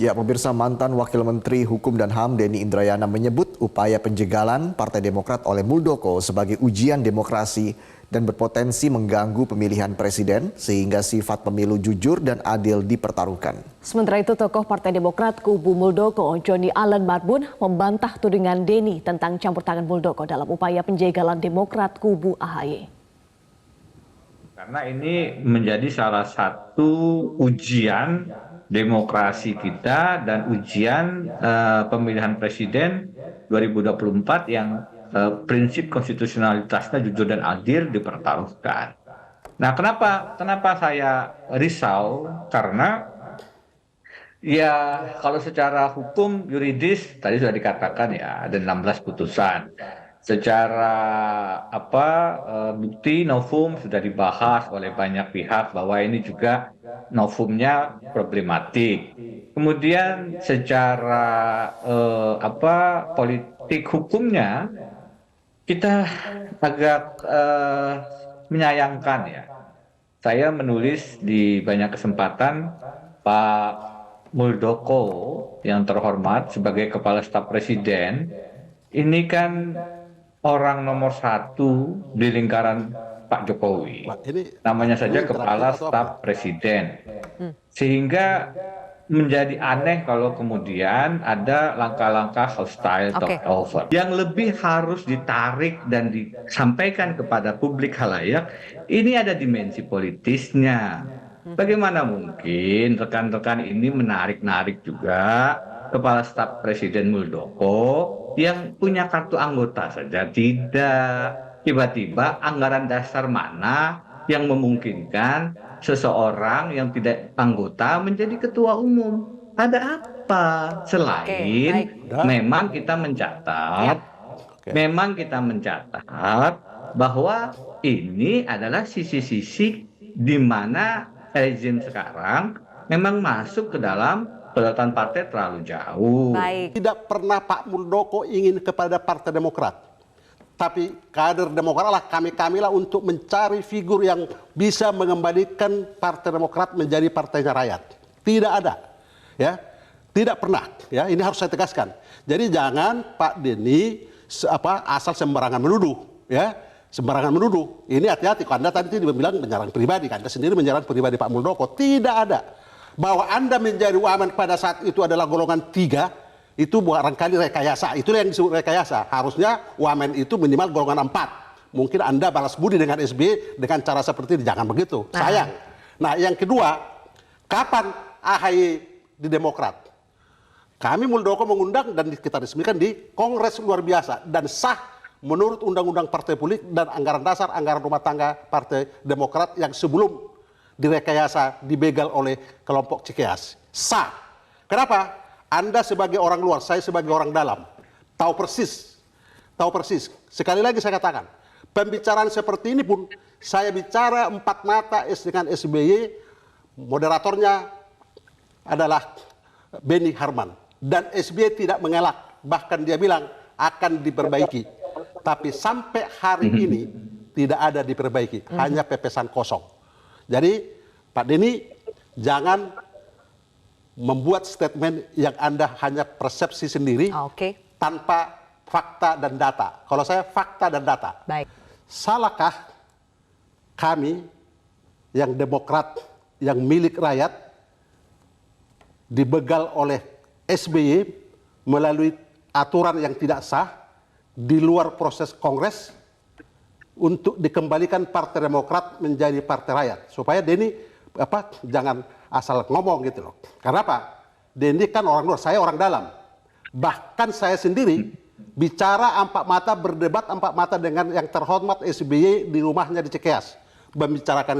Ya, pemirsa, mantan Wakil Menteri Hukum dan HAM Denny Indrayana menyebut upaya penjegalan Partai Demokrat oleh Muldoko sebagai ujian demokrasi dan berpotensi mengganggu pemilihan presiden sehingga sifat pemilu jujur dan adil dipertaruhkan. Sementara itu, tokoh Partai Demokrat kubu Muldoko, Johnny Allen Marbun, membantah tudingan Denny tentang campur tangan Muldoko dalam upaya penjegalan Demokrat kubu AHY. Karena ini menjadi salah satu ujian demokrasi kita dan ujian pemilihan presiden 2024 yang prinsip konstitusionalitasnya jujur dan adil dipertaruhkan. Nah, kenapa saya risau? Karena ya kalau secara hukum yuridis tadi sudah dikatakan ya ada 16 putusan. Secara bukti novum sudah dibahas oleh banyak pihak bahwa ini juga novumnya problematik. Kemudian secara politik hukumnya kita agak menyayangkan ya. Saya menulis di banyak kesempatan Pak Muldoko yang terhormat sebagai Kepala Staf Presiden ini kan orang nomor 1 di lingkaran Pak Jokowi. Namanya saja Kepala Staf Presiden. Sehingga menjadi aneh kalau kemudian ada langkah-langkah hostile takeover. Yang lebih harus ditarik dan disampaikan kepada publik khalayak, ini ada dimensi politisnya. Bagaimana mungkin rekan-rekan ini menarik-narik juga Kepala Staf Presiden Muldoko yang punya kartu anggota saja tidak. Tiba-tiba anggaran dasar mana yang memungkinkan seseorang yang tidak anggota menjadi ketua umum? Ada apa selain memang kita mencatat, bahwa ini adalah sisi-sisi di mana rezim sekarang memang masuk ke dalam kedaulatan partai terlalu jauh. Tidak pernah Pak Muldoko ingin kepada Partai Demokrat. Tapi kader Demokrat lah kami-kamilah untuk mencari figur yang bisa mengembalikan Partai Demokrat menjadi partainya rakyat. Tidak ada. Ya. Tidak pernah. Ya, ini harus saya tegaskan. Jadi jangan Pak Denny asal sembarangan menuduh, ya. Sembarangan menuduh. Ini hati-hati. Anda tadi bilang menyerang pribadi, Anda sendiri menyerang pribadi Pak Muldoko. Tidak ada. Bahwa Anda menjadi wamen pada saat itu adalah golongan 3, itu barangkali rekayasa. Itulah yang disebut rekayasa. Harusnya wamen itu minimal golongan 4. Mungkin Anda balas budi dengan SBY dengan cara seperti ini. Jangan begitu. Sayang. Nah, yang kedua, kapan AHY di Demokrat? Kami Muldoko mengundang dan kita resmikan di Kongres luar biasa dan sah menurut Undang-Undang Partai Politik dan anggaran dasar, anggaran rumah tangga Partai Demokrat yang sebelum direkayasa, dibegal oleh kelompok Cikeas. Sah. Kenapa? Anda sebagai orang luar, saya sebagai orang dalam. Tahu persis. Tahu persis. Sekali lagi saya katakan, pembicaraan seperti ini pun, saya bicara 4 mata dengan SBY, moderatornya adalah Beni Harman. Dan SBY tidak mengelak. Bahkan dia bilang akan diperbaiki. Tapi sampai hari ini tidak ada diperbaiki. Hanya pepesan kosong. Jadi Pak Denny jangan membuat statement yang Anda hanya persepsi sendiri tanpa fakta dan data. Kalau saya fakta dan data. Salahkah kami yang Demokrat, yang milik rakyat dibegal oleh SBY melalui aturan yang tidak sah di luar proses Kongres untuk dikembalikan Partai Demokrat menjadi partai rakyat supaya Denny jangan asal ngomong gitu loh. Karena apa? Denny kan orang luar, saya orang dalam. Bahkan saya sendiri bicara 4 mata, berdebat 4 mata dengan yang terhormat SBY di rumahnya di Cikeas, membicarakan